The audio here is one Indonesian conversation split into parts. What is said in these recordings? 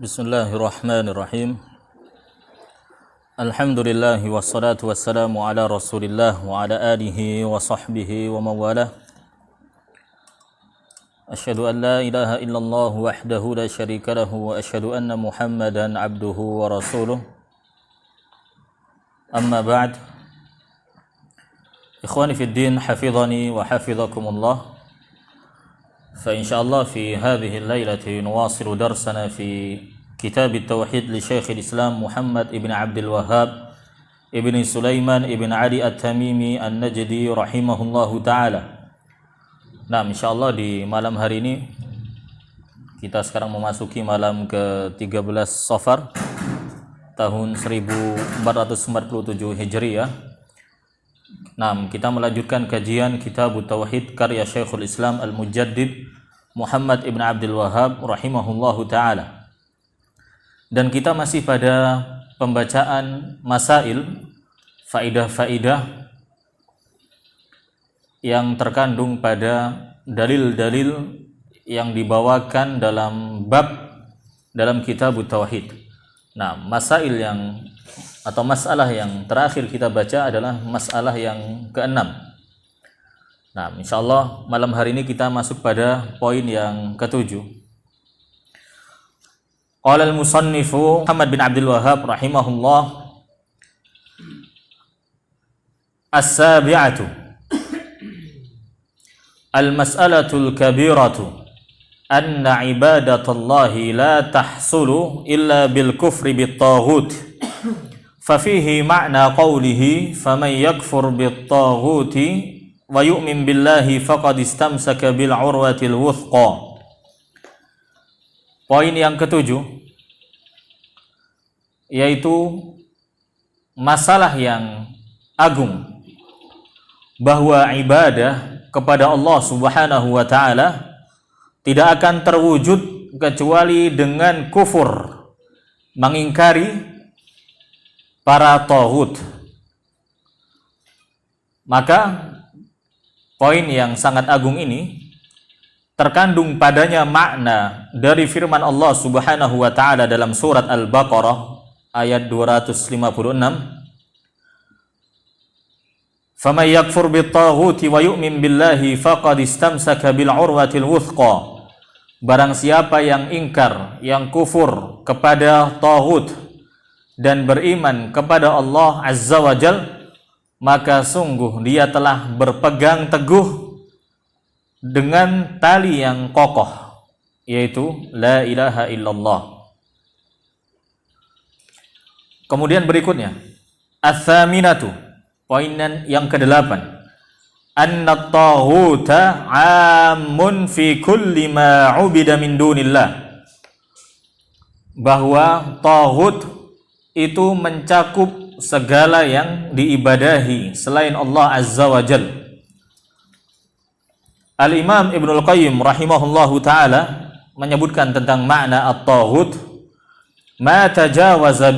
Bismillahirrahmanirrahim. Alhamdulillahi wassalatu wassalamu ala Rasulillah wa ala alihi wa sahbihi wa mawalah. Asyhadu an la ilaha illallah wahdahu la syarika lahu wa asyhadu anna Muhammadan abduhu wa rasuluh. Amma ba'd. Ikhwani fid din, hafizani wa hafizakumullah. فإن شاء الله في هذه الليلة نواصل درسنا في كتاب التوحيد لشيخ الإسلام محمد ابن عبد الوهاب ابن سليمان ابن علي التميمي النجدي رحمه الله تعالى. Nah, insyaallah di malam hari ini kita sekarang memasuki malam ke-13 Safar tahun 1447 Hijriah. Nah, kita melanjutkan kajian Kitab Tauhid karya Syekhul Islam Al-Mujaddid Muhammad ibn Abdul Wahhab rahimahullahu ta'ala. Dan kita masih pada pembacaan masail, faidah-faidah yang terkandung pada dalil-dalil yang dibawakan dalam bab dalam Kitab Tauhid. Nah, masail atau masalah yang terakhir kita baca adalah masalah yang ke-6. Nah, insyaallah malam hari ini kita masuk pada poin yang ke-7. Qala al-musannifu Muhammad bin Abdul Wahhab rahimahullah, as-sabi'atu al-mas'alatul kabiratu anna ibadatallahi la tahsulu illa bil kufri bit taghut. ففيه معنى قوله فمن يكفر بالطاغوت ويؤمن بالله فقد استمسك بالعروة الوثقى. Poin yang ke-7 yaitu masalah yang agung bahwa ibadah kepada Allah Subhanahu wa taala tidak akan terwujud kecuali dengan kufur, mengingkari para taghut. Maka poin yang sangat agung ini terkandung padanya makna dari firman Allah Subhanahu wa taala dalam surat Al-Baqarah ayat 256. Faman yakfur bit-taghuti wa yu'min billahi faqad istamsaka bil 'urwatil wuthqa. Barang siapa yang ingkar, yang kufur kepada taghut dan beriman kepada Allah Azza wa Jal, maka sungguh dia telah berpegang teguh dengan tali yang kokoh, yaitu la ilaha illallah. Kemudian berikutnya, ats-tsaminatu, poin yang ke-8, anna at-taghuta 'ammun fi kulli ma 'ubida min dunillah. Bahwa taghut itu mencakup segala yang diibadahi selain Allah Azza wa Jal. Al-Imam Ibnul Qayyim rahimahullahu ta'ala menyebutkan tentang makna at-taghut, ma tajawaza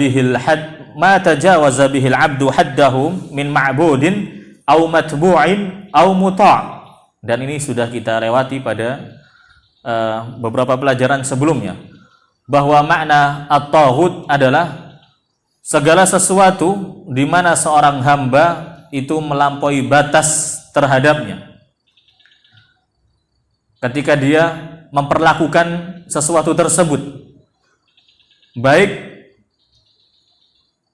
bihil abdu haddahu min ma'budin au matbu'in au muta'. Dan ini sudah kita lewati pada beberapa pelajaran sebelumnya, bahwa makna at-taghut adalah segala sesuatu di mana seorang hamba itu melampaui batas terhadapnya ketika dia memperlakukan sesuatu tersebut, baik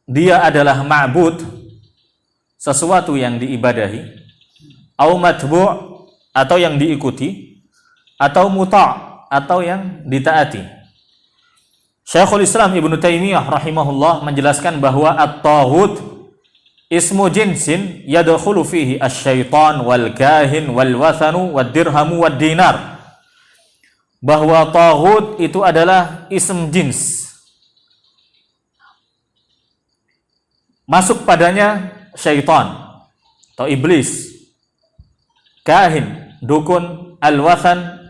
dia adalah ma'bud, sesuatu yang diibadahi, au matbu' atau yang diikuti, atau muta' atau yang ditaati. Syekhul Islam Ibnu Taimiyah rahimahullah menjelaskan bahwa at-taghut ismu jinsin yadkhulu fihi asy-syaitan wal kahin wal wathanu wad dirhamu wad dinar. Bahwa taghut itu adalah ism jins, masuk padanya syaitan atau iblis, kahin, dukun, al-wathan,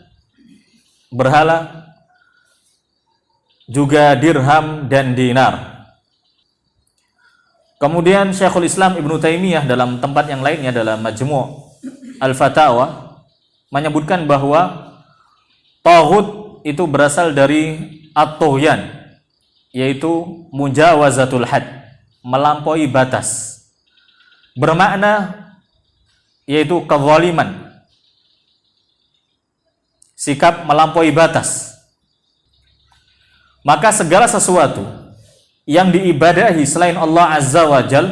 berhala, juga dirham dan dinar. Kemudian Syekhul Islam Ibnu Taimiyah dalam tempat yang lainnya dalam Majmu' Al-Fatawa menyebutkan bahwa taghut itu berasal dari at-tughyan, yaitu mujawazatul had, melampaui batas. Bermakna yaitu kezaliman, sikap melampaui batas. Maka segala sesuatu yang diibadahi selain Allah Azza wa Jal,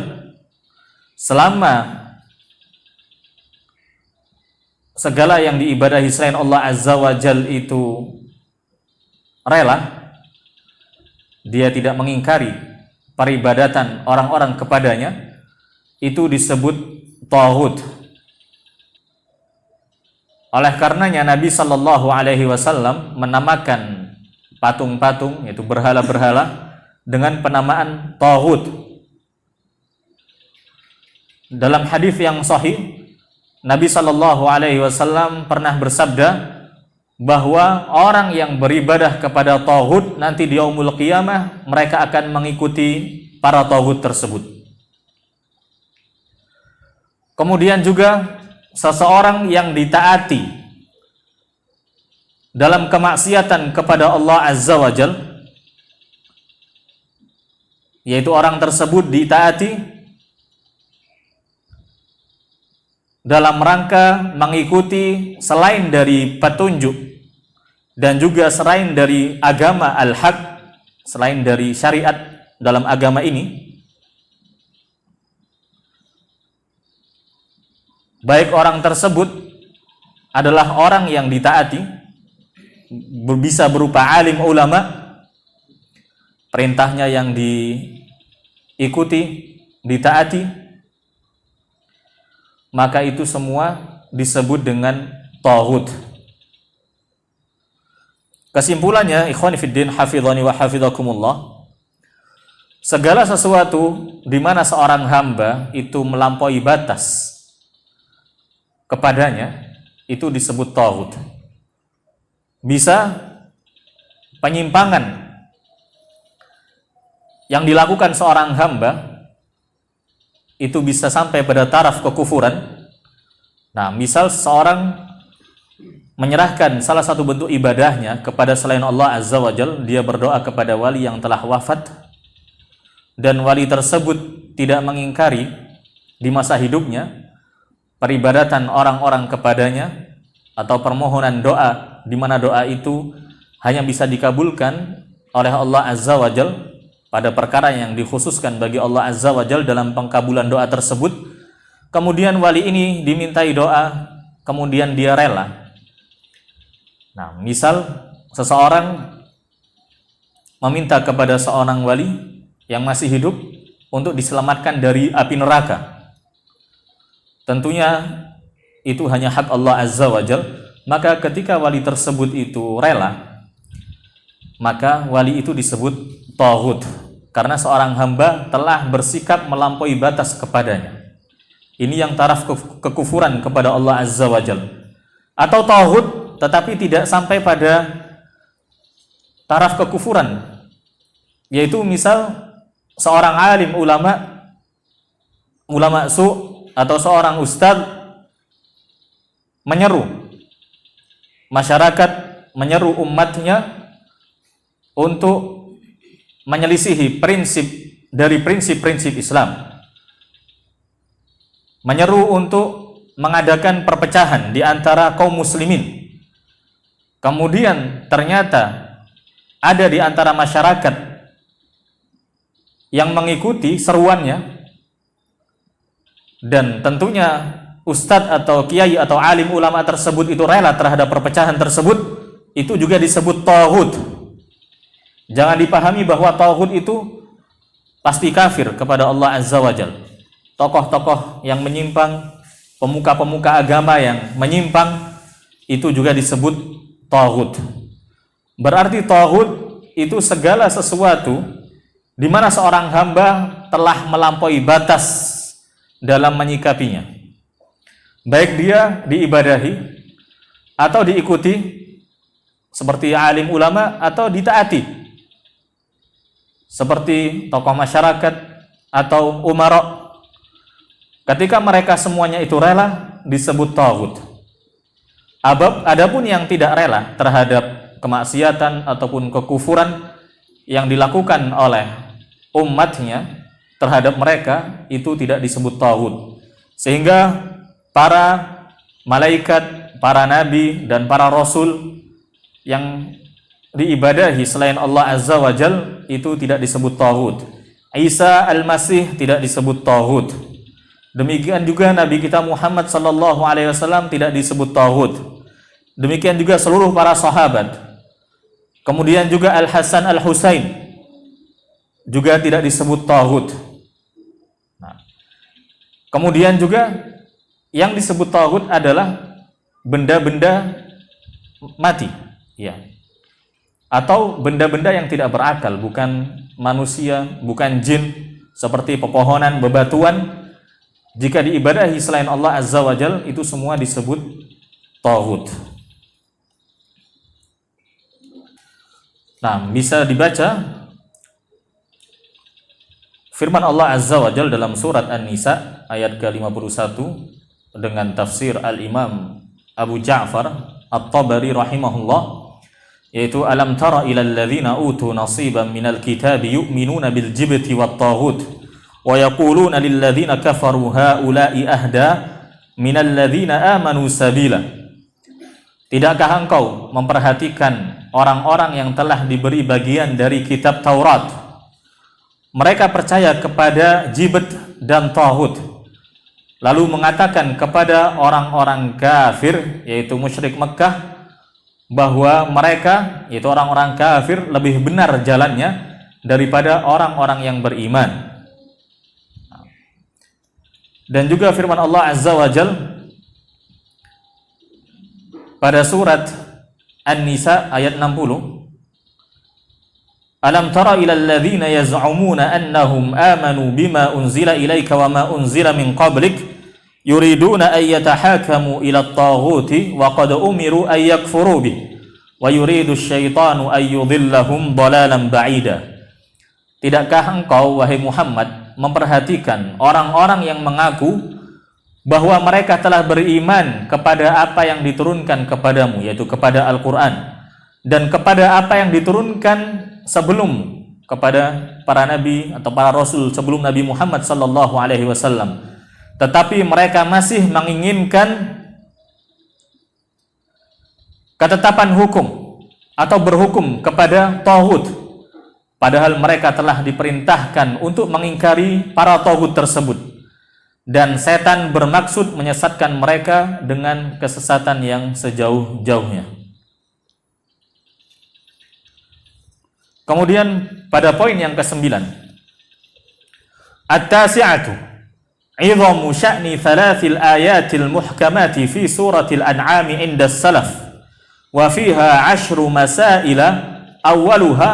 selama segala yang diibadahi selain Allah Azza wa Jal itu rela, dia tidak mengingkari peribadatan orang-orang kepadanya, itu disebut taghut. Oleh karenanya Nabi Shallallahu Alaihi Wasallam menamakan patung-patung, yaitu berhala-berhala, dengan penamaan taghut. Dalam hadis yang sahih, Nabi Shallallahu Alaihi Wasallam pernah bersabda bahwa orang yang beribadah kepada taghut nanti di yaumul qiyamah mereka akan mengikuti para taghut tersebut. Kemudian juga seseorang yang ditaati dalam kemaksiatan kepada Allah Azza wa Jal, yaitu orang tersebut ditaati dalam rangka mengikuti selain dari petunjuk dan juga selain dari agama al-haq, selain dari syariat dalam agama ini, baik orang tersebut adalah orang yang ditaati, bisa berupa alim ulama, perintahnya yang diikuti, ditaati, maka itu semua disebut dengan taghut. Kesimpulannya, ikhwani fiddin, hafizani wa hafizakumullah, segala sesuatu di mana seorang hamba itu melampaui batas kepadanya, itu disebut taghut. Bisa penyimpangan yang dilakukan seorang hamba itu bisa sampai pada taraf kekufuran. Nah, misal seorang menyerahkan salah satu bentuk ibadahnya kepada selain Allah Azza wa Jal, dia berdoa kepada wali yang telah wafat, dan wali tersebut tidak mengingkari di masa hidupnya peribadatan orang-orang kepadanya atau permohonan doa, di mana doa itu hanya bisa dikabulkan oleh Allah Azza wa Jal pada perkara yang dikhususkan bagi Allah Azza wa Jal dalam pengkabulan doa tersebut. Kemudian wali ini dimintai doa, kemudian dia rela. Nah, misal seseorang meminta kepada seorang wali yang masih hidup untuk diselamatkan dari api neraka. Tentunya itu hanya hak Allah Azza wa Jal. Maka ketika wali tersebut itu rela, maka wali itu disebut taghut, karena seorang hamba telah bersikap melampaui batas kepadanya. Ini yang taraf kekufuran kepada Allah Azza wa Jal. Atau taghut tetapi tidak sampai pada taraf kekufuran, yaitu misal seorang alim ulama atau seorang ustadz menyeru masyarakat, menyeru umatnya untuk menyelisihi prinsip dari prinsip-prinsip Islam, menyeru untuk mengadakan perpecahan di antara kaum muslimin. Kemudian ternyata ada di antara masyarakat yang mengikuti seruannya, dan tentunya ustadz atau kiai atau alim ulama tersebut itu rela terhadap perpecahan tersebut, itu juga disebut taghut. Jangan dipahami bahwa taghut itu pasti kafir kepada Allah Azza wa Jal. Tokoh-tokoh yang menyimpang, pemuka-pemuka agama yang menyimpang, itu juga disebut taghut. Berarti taghut itu segala sesuatu di mana seorang hamba telah melampaui batas dalam menyikapinya, baik dia diibadahi atau diikuti seperti alim ulama, atau ditaati seperti tokoh masyarakat atau umara. Ketika mereka semuanya itu rela, disebut taghut. Adapun yang tidak rela terhadap kemaksiatan ataupun kekufuran, yang dilakukan oleh umatnya terhadap mereka itu tidak disebut taghut. Sehingga para malaikat, para nabi dan para rasul yang diibadahi selain Allah Azza wa Jal itu tidak disebut taghut. Isa al-Masih tidak disebut taghut. Demikian juga Nabi kita Muhammad sallallahu alaihi wasallam tidak disebut taghut. Demikian juga seluruh para sahabat. Kemudian juga Al-Hasan Al-Husain juga tidak disebut taghut. Nah, kemudian juga yang disebut taghut adalah benda-benda mati, ya. Atau benda-benda yang tidak berakal, bukan manusia, bukan jin, seperti pepohonan, bebatuan. Jika diibadahi selain Allah Azza wa Jal, itu semua disebut taghut. Nah, bisa dibaca firman Allah Azza wa Jal dalam surat An-Nisa ayat ke-51 dengan tafsir Al-Imam Abu Ja'far At-Tabari rahimahullah, yaitu alam tara ilal ladzina utu nasiban minal kitabi yu'minuna bil jibti wat taghut wa yaquluna lil ladzina kafaru haula'i ahda minal ladzina amanu sabila. Tidakkah engkau memperhatikan orang-orang yang telah diberi bagian dari kitab Taurat? Mereka percaya kepada jibt dan taghut, lalu mengatakan kepada orang-orang kafir yaitu musyrik Mekkah bahwa mereka, yaitu orang-orang kafir, lebih benar jalannya daripada orang-orang yang beriman. Dan juga firman Allah Azza wa Jal pada surat An-Nisa ayat 60, alam tara ilal ladzina yaz'umuna annahum amanu bima unzila ilaika wa ma unzila min qablik yuriduna an yatahakamu ila at-taghuti wa qad umiru an yakfuru bih wa yuridu asyaitanu an yudhillahum dhalalan ba'ida. Tidakkah engkau wahai Muhammad memperhatikan orang-orang yang mengaku bahwa mereka telah beriman kepada apa yang diturunkan kepadamu, yaitu kepada Al-Qur'an, dan kepada apa yang diturunkan sebelum kepada para nabi atau para rasul sebelum Nabi Muhammad sallallahu alaihi wasallam, tetapi mereka masih menginginkan ketetapan hukum atau berhukum kepada taghut, padahal mereka telah diperintahkan untuk mengingkari para taghut tersebut, dan setan bermaksud menyesatkan mereka dengan kesesatan yang sejauh-jauhnya. Kemudian pada poin yang ke-9, at-tasi'atu عظم شأن ثلاث الآيات المحكمات في سورة الأنعام عند السلف وفيها 10 مسائل أولها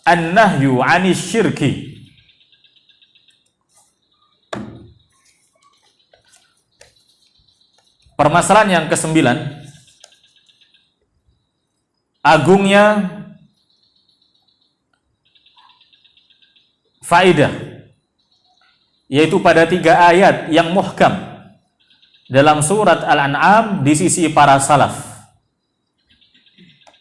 النهي عن الشرك. Permasalahan yang ke-9, agungnya faedah, yaitu pada 3 ayat yang muhkam dalam surat Al-An'am di sisi para salaf,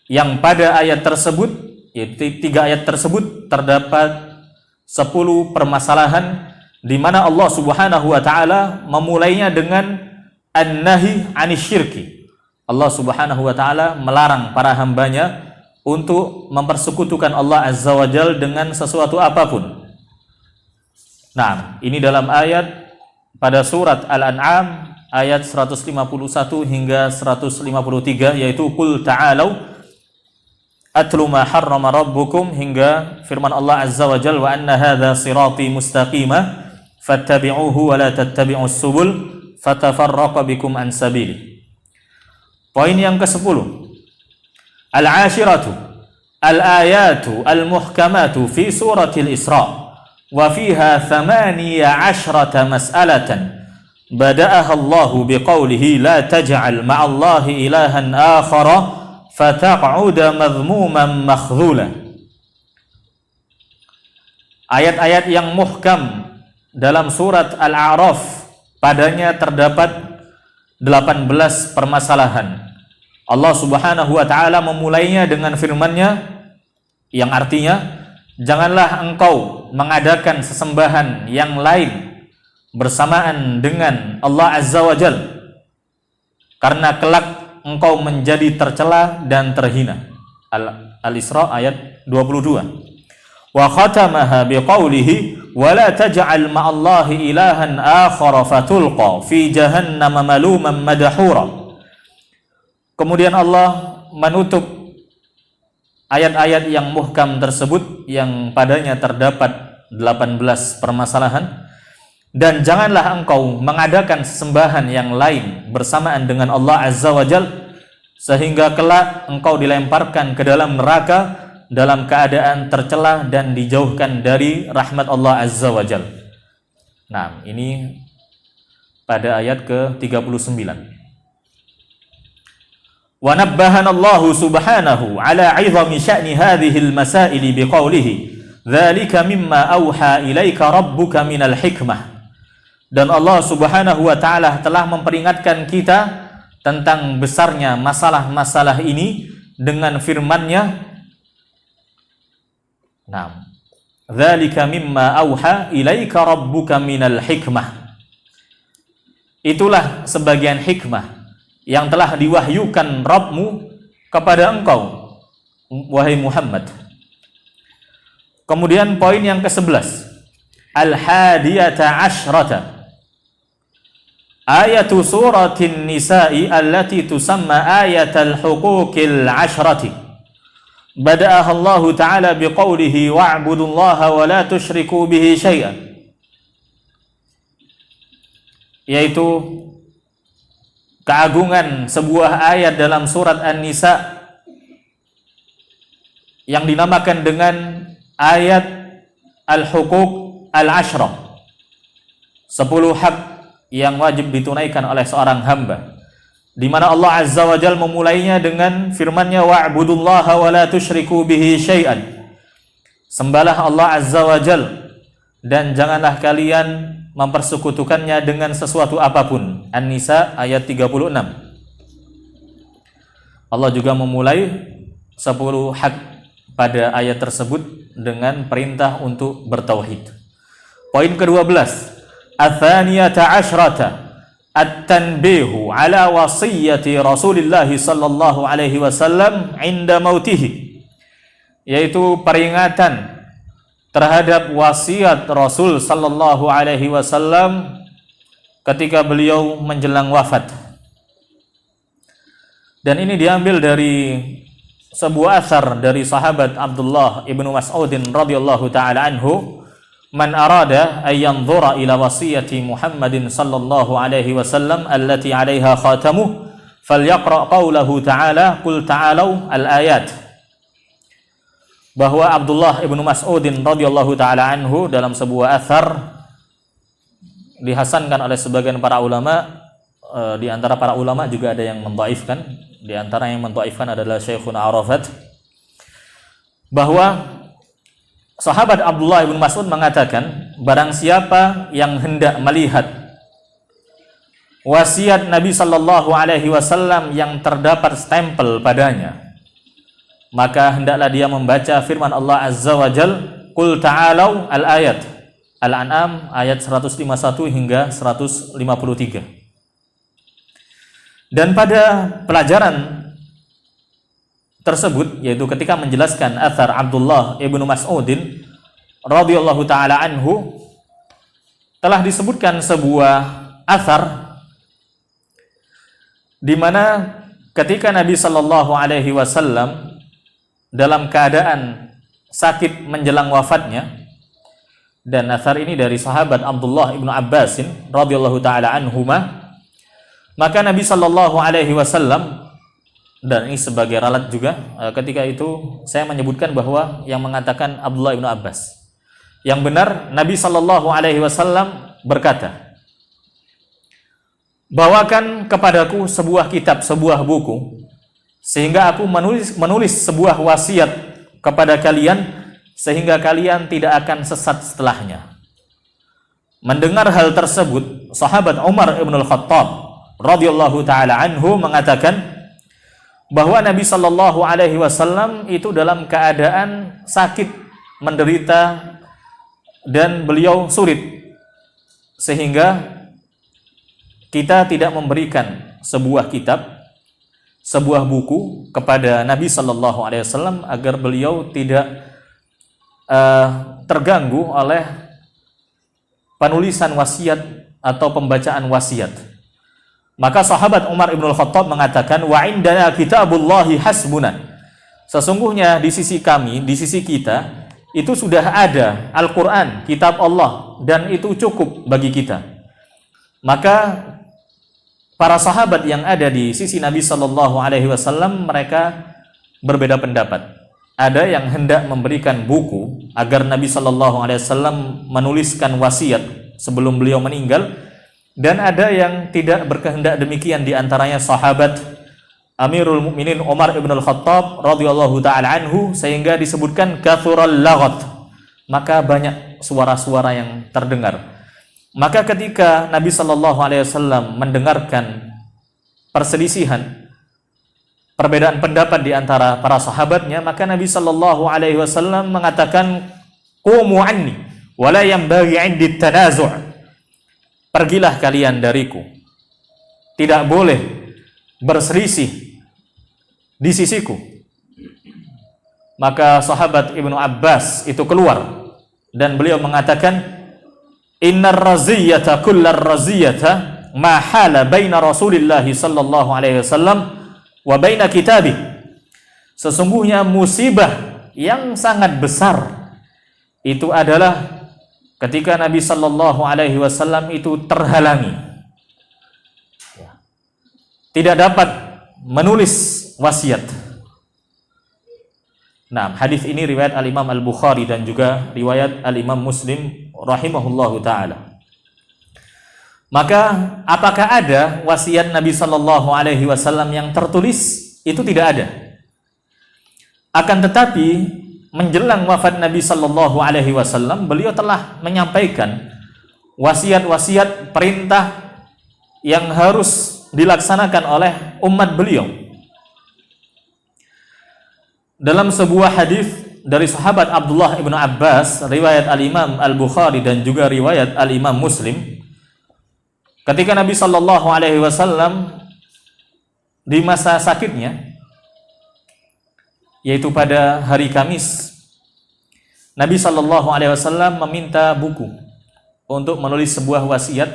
yang pada ayat tersebut, yaitu 3 ayat tersebut terdapat 10 permasalahan di mana Allah Subhanahu wa taala memulainya dengan an-nahi 'anisyirki. Allah Subhanahu wa taala melarang para hambanya untuk mempersekutukan Allah Azza wa Jalla dengan sesuatu apapun. Nah, ini dalam ayat pada surat Al-An'am ayat 151 hingga 153, yaitu qul ta'alu atlu ma harrama rabbukum, hingga firman Allah Azza wa Jalla wa anna hadza sirati mustaqima fattabi'uhu wa la tattabi'us subul fatafarraqa bikum an sabili. Poin yang ke-10, al-ashiratu al-ayatu al-muhkamatu fi suratil Isra wa fiha 18 mas'alatan bada'aha Allah biqaulihi la taj'al ma'allahi ilahan akhara fataq'uda madhmuman makhdhula. Ayat-ayat yang muhkam dalam surat Al-A'raf, padanya terdapat 18 permasalahan. Allah Subhanahu wa taala memulainya dengan firman-Nya yang artinya, janganlah engkau mengadakan sesembahan yang lain bersamaan dengan Allah Azza wa Jal, karena kelak engkau menjadi tercela dan terhina. Al-Isra ayat 22. Wa khatamaha biqaulihi wa la taj'al ma'allahi ilahan akhara fatulqa fi jahannam maluman madhura. Kemudian Allah menutup ayat-ayat yang muhkam tersebut yang padanya terdapat 18 permasalahan. Dan janganlah engkau mengadakan sesembahan yang lain bersamaan dengan Allah Azza wa Jal, sehingga kelak engkau dilemparkan ke dalam neraka dalam keadaan tercela dan dijauhkan dari rahmat Allah Azza wa Jal. Nah, ini pada ayat ke-39. Wa nabbahana Allah subhanahu ala 'idhami sya'ni hadhihi al-masail biqaulihi dzalika mimma auha ilaika rabbuka minal hikmah. Dan Allah subhanahu wa ta'ala telah memperingatkan kita tentang besarnya masalah-masalah ini dengan firman-Nya. Nah, dzalika mimma auha ilaika rabbuka minal hikmah. Itulah sebagian hikmah yang telah diwahyukan Rabbmu kepada engkau, wahai Muhammad. Kemudian poin yang ke-11, al-hadiyata asyrata, ayatu suratin nisa'i allati tusamma ayatal huquqil asyrati. Bada'aha Allah Ta'ala biqaulihi wa'budullaha wa la tusyriku bihi syai'an, yaitu keagungan sebuah ayat dalam surat An-Nisa yang dinamakan dengan ayat al-huquq al-asyrah, 10 hak yang wajib ditunaikan oleh seorang hamba, di mana Allah Azza wa Jalla memulainya dengan firman-Nya wa'budullaha wa la tusyriku bihi syai'an. Sembahlah Allah Azza wa Jalla dan janganlah kalian mempersekutukannya dengan sesuatu apapun. An-Nisa ayat 36. Allah juga memulai 10 hak pada ayat tersebut dengan perintah untuk bertauhid. Poin ke-12, ats-tsaniyata asyrata at-tanbihu ala wasiyyati Rasulillah sallallahu alaihi wasallam 'inda mautihi, yaitu peringatan terhadap wasiat Rasul sallallahu alaihi wasallam ketika beliau menjelang wafat. Dan ini diambil dari sebuah asar dari sahabat Abdullah ibnu Mas'udin radhiyallahu ta'ala anhu, man arada ay yanzura ila wasiyati Muhammadin sallallahu alaihi wasallam allati 'alaiha khatamuh falyaqra qawlahu ta'ala qul ta'alu al-ayat. Bahwa Abdullah ibnu Mas'udin radhiyallahu ta'ala anhu dalam sebuah athar dihasankan oleh sebagian para ulama, di antara para ulama juga ada yang mendhaifkan, di antara yang mendhaifkan adalah Syekhuna Arafat, bahwa sahabat Abdullah bin Mas'ud mengatakan, barang siapa yang hendak melihat wasiat Nabi sallallahu alaihi wasallam yang terdapat stempel padanya, maka hendaklah dia membaca firman Allah Azza wa Jal, qul ta'alau al-ayat, Al-An'am ayat 151 hingga 153. Dan pada pelajaran tersebut, yaitu ketika menjelaskan athar Abdullah ibnu Mas'udin radhiyallahu ta'ala anhu, telah disebutkan sebuah athar di mana ketika Nabi sallallahu alaihi wasallam dalam keadaan sakit menjelang wafatnya, dan athar ini dari sahabat Abdullah ibnu Abbasin radhiyallahu ta'ala anhuma, maka Nabi sallallahu alaihi wasallam, dan ini sebagai ralat juga, ketika itu saya menyebutkan bahwa yang mengatakan Abdullah ibnu Abbas, yang benar Nabi sallallahu alaihi wasallam berkata, bawakan kepadaku sebuah kitab, sebuah buku, sehingga aku menulis sebuah wasiat kepada kalian, sehingga kalian tidak akan sesat setelahnya. Mendengar hal tersebut, sahabat Umar ibn al-Khattab radhiyallahu ta'ala anhu mengatakan bahwa Nabi sallallahu alaihi wasallam itu dalam keadaan sakit menderita dan beliau sulit, sehingga kita tidak memberikan sebuah kitab, sebuah buku kepada Nabi Sallallahu Alaihi Wasallam agar beliau tidak terganggu oleh penulisan wasiat atau pembacaan wasiat. Maka sahabat Umar ibn Khattab mengatakan, wa indana kitabullahi hasbuna. Sesungguhnya di sisi kami, di sisi kita, itu sudah ada Al-Quran, kitab Allah, dan itu cukup bagi kita. Maka para sahabat yang ada di sisi Nabi Sallallahu Alaihi Wasallam, mereka berbeda pendapat. Ada yang hendak memberikan buku agar Nabi Sallallahu Alaihi Wasallam menuliskan wasiat sebelum beliau meninggal, dan ada yang tidak berkehendak demikian, di antaranya sahabat Amirul Mukminin Umar ibn al-Khattab radhiyallahu ta'ala anhu, sehingga disebutkan kathural laghat, maka banyak suara-suara yang terdengar. Maka ketika Nabi Sallallahu Alaihi Wasallam mendengarkan perselisihan, perbedaan pendapat di antara para sahabatnya, maka Nabi Sallallahu Alaihi Wasallam mengatakan, qumu anni wa la yanbaghi 'indi tanazu'. Pergilah kalian dariku, tidak boleh berselisih di sisiku. Maka sahabat Ibnu Abbas itu keluar dan beliau mengatakan, innar raziyata kullar raziyata ma hala baina Rasulillah sallallahu alaihi wasallam wa baina kitabih. Sesungguhnya musibah yang sangat besar itu adalah ketika Nabi sallallahu alaihi wasallam itu terhalangi, tidak dapat menulis wasiat. Nah, hadis ini riwayat Al-Imam Al-Bukhari dan juga riwayat Al-Imam Muslim rahimahullahu taala. Maka apakah ada wasiat Nabi sallallahu alaihi wasallam yang tertulis? Itu tidak ada. Akan tetapi menjelang wafat Nabi sallallahu alaihi wasallam, beliau telah menyampaikan wasiat-wasiat perintah yang harus dilaksanakan oleh umat beliau. Dalam sebuah hadis dari sahabat Abdullah ibnu Abbas, riwayat Al-Imam Al-Bukhari dan juga riwayat Al-Imam Muslim, ketika Nabi sallallahu alaihi wasallam di masa sakitnya, yaitu pada hari Kamis, Nabi sallallahu alaihi wasallam meminta buku untuk menulis sebuah wasiat,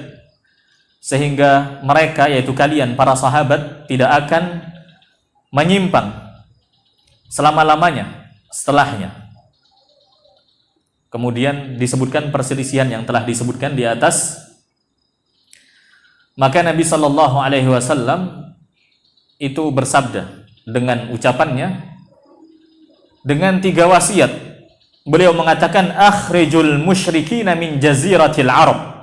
sehingga mereka, yaitu kalian para sahabat, tidak akan menyimpang selama-lamanya setelahnya. Kemudian disebutkan perselisihan yang telah disebutkan di atas. Maka Nabi sallallahu alaihi wasallam itu bersabda dengan ucapannya, dengan 3 wasiat. Beliau mengatakan, akhrijul musyrikina min jaziratil Arab.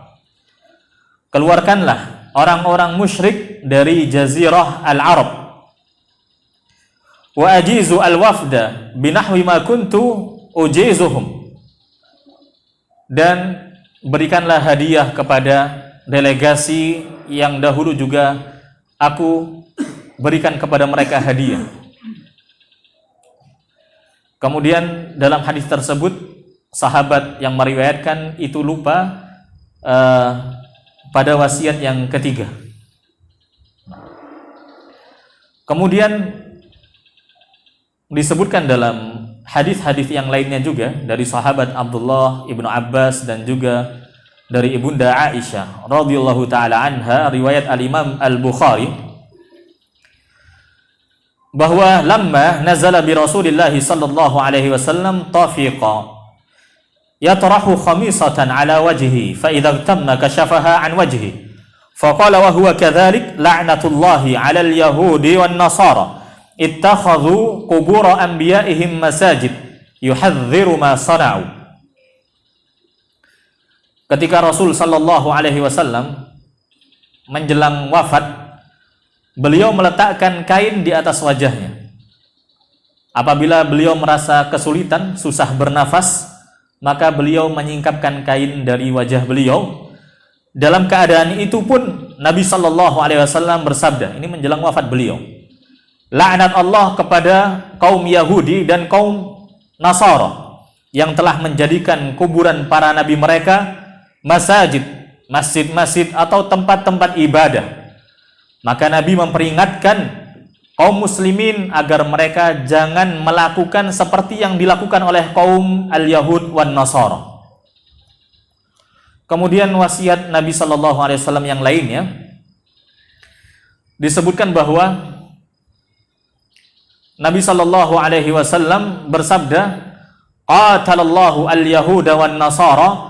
Keluarkanlah orang-orang musyrik dari jazirah al-Arab. Wa ajizu al-wafda binahwi ma kuntu ujizuhum. Dan berikanlah hadiah kepada delegasi yang dahulu juga aku berikan kepada mereka hadiah. Kemudian dalam hadis tersebut, sahabat yang meriwayatkan itu lupa pada wasiat yang ketiga. Kemudian disebutkan dalam hadis-hadis yang lainnya juga dari sahabat Abdullah ibnu Abbas dan juga dari ibunda Aisyah radhiyallahu taala anha, riwayat Al-Imam Al-Bukhari, bahwa lamma nazala bi Rasulillah sallallahu alaihi wasallam tafiqa yatrahu khamisatan ala wajhihi fa idza tamma kashafaha an wajhihi fa qala wa huwa kadhalik la'natullahi 'alal yahudi wan nasara ittakhadhu qubur anbiya'ihim masajid yuhadziru ma sana'u. Ketika Rasul sallallahu alaihi wasallam menjelang wafat, beliau meletakkan kain di atas wajahnya. Apabila beliau merasa kesulitan, susah bernafas, maka beliau menyingkapkan kain dari wajah beliau. Dalam keadaan itu pun Nabi sallallahu alaihi wasallam bersabda, ini menjelang wafat beliau, laknat Allah kepada kaum Yahudi dan kaum Nasara yang telah menjadikan kuburan para nabi mereka masajid, masjid-masjid atau tempat-tempat ibadah. Maka Nabi memperingatkan kaum muslimin agar mereka jangan melakukan seperti yang dilakukan oleh kaum al-Yahud wan Nasara. Kemudian wasiat Nabi Shallallahu Alaihi Wasallam yang lainnya disebutkan bahwa Nabi Shallallahu Alaihi Wasallam bersabda, "Qatalallahu al-Yahuda wan Nasara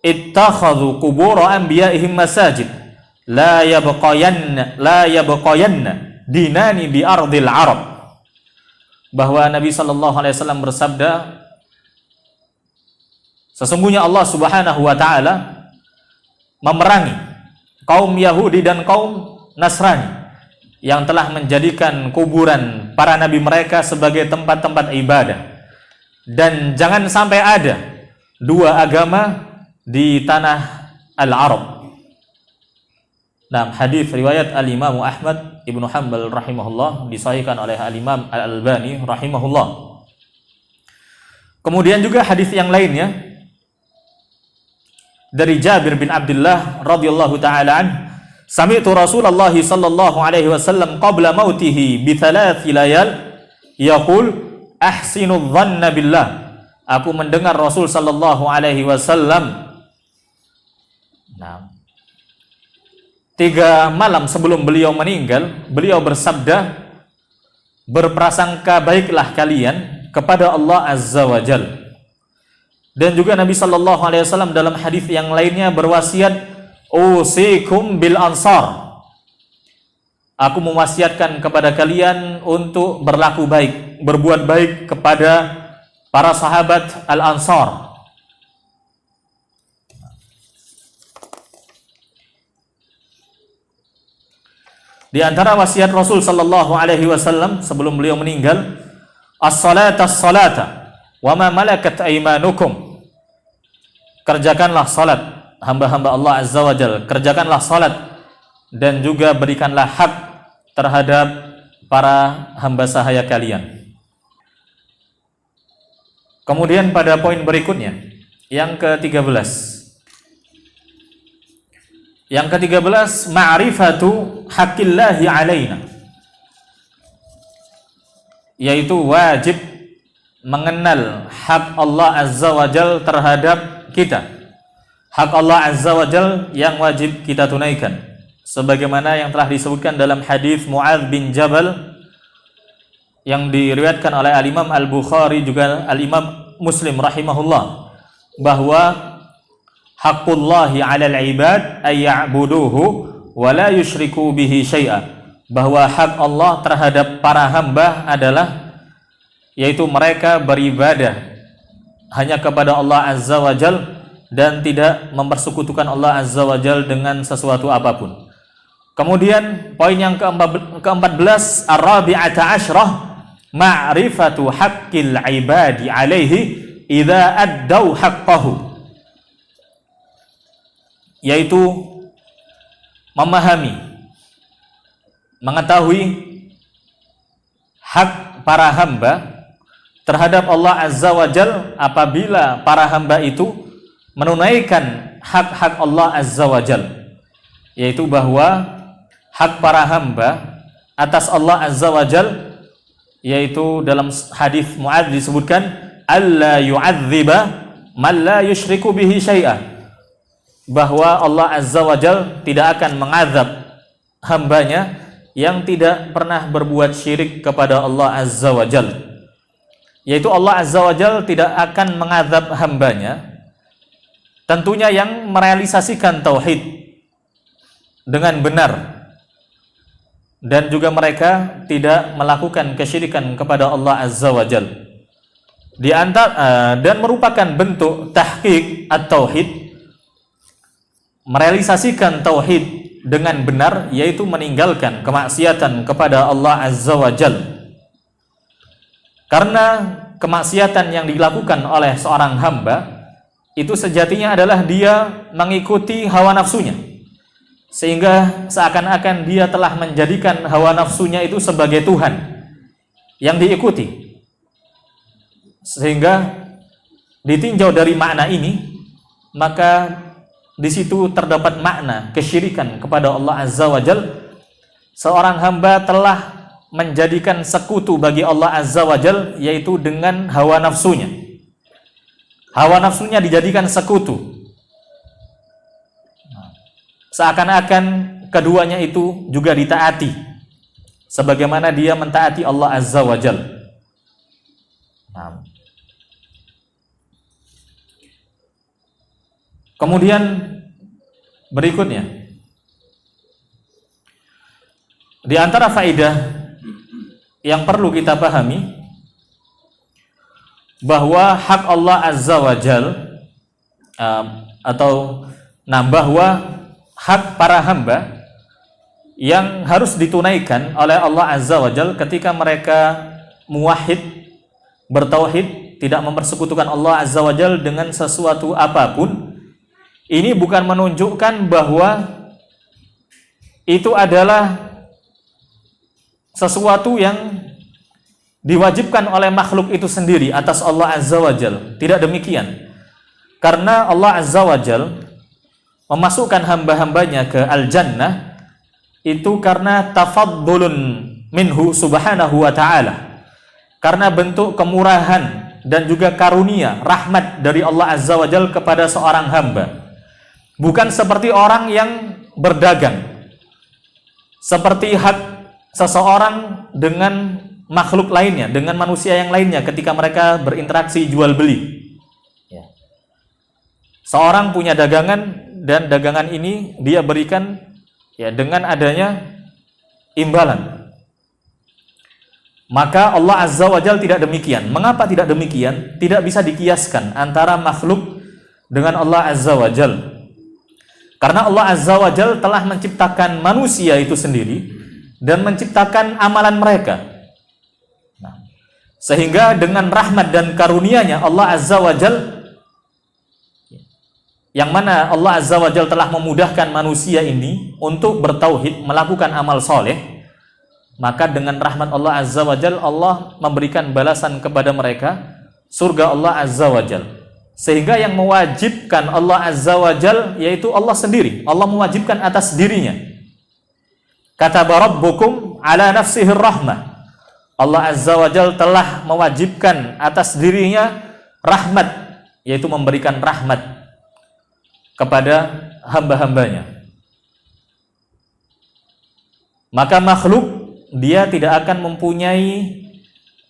ittakhadhu qubur anbiya'ihim masajid la yabqayanna dinani bi ardil Arab." Bahwa Nabi Shallallahu Alaihi Wasallam bersabda, sesungguhnya Allah Subhanahu wa taala memerangi kaum Yahudi dan kaum Nasrani yang telah menjadikan kuburan para nabi mereka sebagai tempat-tempat ibadah, dan jangan sampai ada dua agama di tanah al-Arab. Nah, hadis riwayat al-Imam Ahmad Ibnu Hanbal rahimahullah, disahihkan oleh al-Imam Al-Albani rahimahullah. Kemudian juga hadis yang lainnya dari Jabir bin Abdullah radhiyallahu taala an, sami'tu Rasulullah sallallahu alaihi wasallam qabla mautihi bi thalath layal yaqul ahsinu dhanna billah. Aku mendengar Rasul sallallahu alaihi wasallam 3 malam sebelum beliau meninggal, beliau bersabda, berprasangka baiklah kalian kepada Allah Azza wa Jal. Dan juga Nabi Shallallahu Alaihi Wasallam dalam hadis yang lainnya berwasiat, usikum bil ansar. Aku mewasiatkan kepada kalian untuk berlaku baik, berbuat baik kepada para sahabat al-ansar. Di antara wasiat Rasul sallallahu alaihi wasallam sebelum beliau meninggal, as-salata as-salata wa ma malakat aymanukum. Kerjakanlah salat, hamba-hamba Allah Azza wa Jalla, kerjakanlah salat dan juga berikanlah hak terhadap para hamba sahaya kalian. Kemudian pada poin berikutnya, yang ke-13. Yang ke-13, ma'rifatu haqqillahi alaina, yaitu wajib mengenal hak Allah Azza wa Jal terhadap kita. Hak Allah Azza wa Jal yang wajib kita tunaikan, sebagaimana yang telah disebutkan dalam hadis Mu'adz bin Jabal yang diriwayatkan oleh Al-Imam Al-Bukhari juga Al-Imam Muslim rahimahullah, bahwa haqqullahi 'alal 'ibad ay ya'buduhu wa la yusyriku bihi syai'a, bahwa hak Allah terhadap para hamba adalah yaitu mereka beribadah hanya kepada Allah Azza wa Jal dan tidak mempersekutukan Allah Azza wa Jal dengan sesuatu apapun. Kemudian poin yang ke-14, ar-rabi'ata asyrah ma'rifatu haqqil 'ibadi 'alaihi idza addau haqqahu, yaitu memahami, mengetahui hak para hamba terhadap Allah Azza wa Jal apabila para hamba itu menunaikan hak-hak Allah Azza wa Jal, yaitu bahwa hak para hamba atas Allah Azza wa Jal, yaitu dalam hadis Mu'adz disebutkan alla yu'adziba man la yusyriku bihi syai'a, bahwa Allah Azza wa Jal tidak akan mengazab hambanya yang tidak pernah berbuat syirik kepada Allah Azza wa Jal, yaitu Allah Azza wa Jal tidak akan mengazab hambanya tentunya yang merealisasikan tauhid dengan benar dan juga mereka tidak melakukan kesyirikan kepada Allah Azza wa Jal. Di antara dan merupakan bentuk tahqiq at-tauhid, merealisasikan tauhid dengan benar, yaitu meninggalkan kemaksiatan kepada Allah Azza wa Jal. Karena kemaksiatan yang dilakukan oleh seorang hamba itu sejatinya adalah dia mengikuti hawa nafsunya, sehingga seakan-akan dia telah menjadikan hawa nafsunya itu sebagai Tuhan yang diikuti, sehingga ditinjau dari makna ini, maka di situ terdapat makna kesyirikan kepada Allah Azza wa Jal. Seorang hamba telah menjadikan sekutu bagi Allah Azza wa Jal, yaitu dengan hawa nafsunya. Hawa nafsunya dijadikan sekutu, seakan-akan keduanya itu juga ditaati sebagaimana dia mentaati Allah Azza wa Jal. Kemudian berikutnya, di antara faedah yang perlu kita pahami bahwa hak Allah Azza wa Jal bahwa hak para hamba yang harus ditunaikan oleh Allah Azza wa Jal ketika mereka muwahhid, bertauhid, tidak mempersekutukan Allah Azza wa Jal dengan sesuatu apapun. Ini bukan menunjukkan bahwa itu adalah sesuatu yang diwajibkan oleh makhluk itu sendiri atas Allah Azza wa Jal. Tidak demikian. Karena Allah Azza wa Jal memasukkan hamba-hambanya ke al-jannah itu karena tafaddulun minhu subhanahu wa ta'ala, karena bentuk kemurahan dan juga karunia, rahmat dari Allah Azza wa Jal kepada seorang hamba. Bukan seperti orang yang berdagang, seperti hak seseorang dengan makhluk lainnya, dengan manusia yang lainnya ketika mereka berinteraksi jual beli. Seorang punya dagangan dan dagangan ini dia berikan dengan adanya imbalan. Maka Allah Azza wa Jalla tidak demikian. Mengapa tidak demikian? Tidak bisa dikiaskan antara makhluk dengan Allah Azza wa Jalla. Karena Allah Azza wa Jalla telah menciptakan manusia itu sendiri dan menciptakan amalan mereka. Sehingga dengan rahmat dan karunia-Nya Allah Azza wa Jalla, yang mana Allah Azza wa Jalla telah memudahkan manusia ini untuk bertauhid, melakukan amal soleh, maka dengan rahmat Allah Azza wa Jalla Allah memberikan balasan kepada mereka surga Allah Azza wa Jalla. Sehingga yang mewajibkan Allah Azza wa Jalla yaitu Allah sendiri. Allah mewajibkan atas dirinya. Kataba rabbukum ala nafsihir rahmah. Allah Azza wa Jalla telah mewajibkan atas dirinya rahmat, yaitu memberikan rahmat kepada hamba-hambanya. Maka makhluk dia tidak akan mempunyai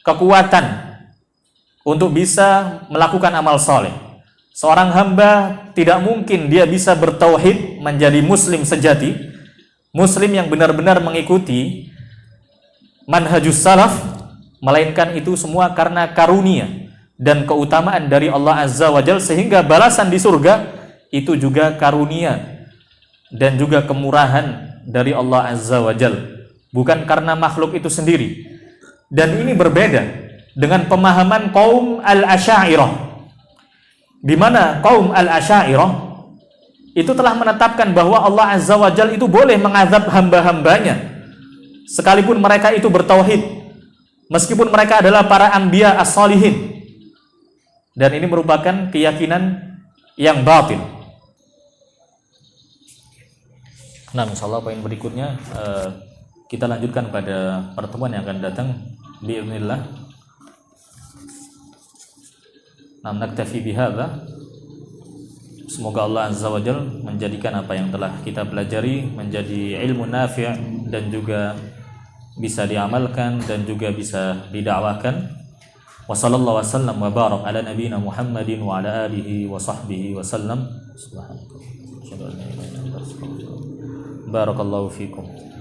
kekuatan untuk bisa melakukan amal soleh. Seorang hamba tidak mungkin dia bisa bertauhid menjadi muslim sejati, muslim yang benar-benar mengikuti manhajus salaf, melainkan itu semua karena karunia dan keutamaan dari Allah Azza wa Jalla, sehingga balasan di surga itu juga karunia dan juga kemurahan dari Allah Azza wa Jalla, bukan karena makhluk itu sendiri. Dan ini berbeda dengan pemahaman kaum al-Asy'ariyah, di mana kaum al-Asy'ariyah itu telah menetapkan bahwa Allah Azza wa Jalla itu boleh mengazab hamba-hambanya sekalipun mereka itu bertauhid, meskipun mereka adalah para anbiya as-shalihin. Dan ini merupakan keyakinan yang batil. Nah, insyaallah poin berikutnya kita lanjutkan pada pertemuan yang akan datang biiznillah. Naktafi bihadza. Semoga Allah Azza wa Jalla menjadikan apa yang telah kita pelajari menjadi ilmu nafi' dan juga bisa diamalkan dan juga bisa didakwakan. Wa sallallahu wasallam wa barak ala nabiyyina Muhammadin wa ala alihi wa sahbihi wa sallam. Subhanallah. Barakallahu fikum.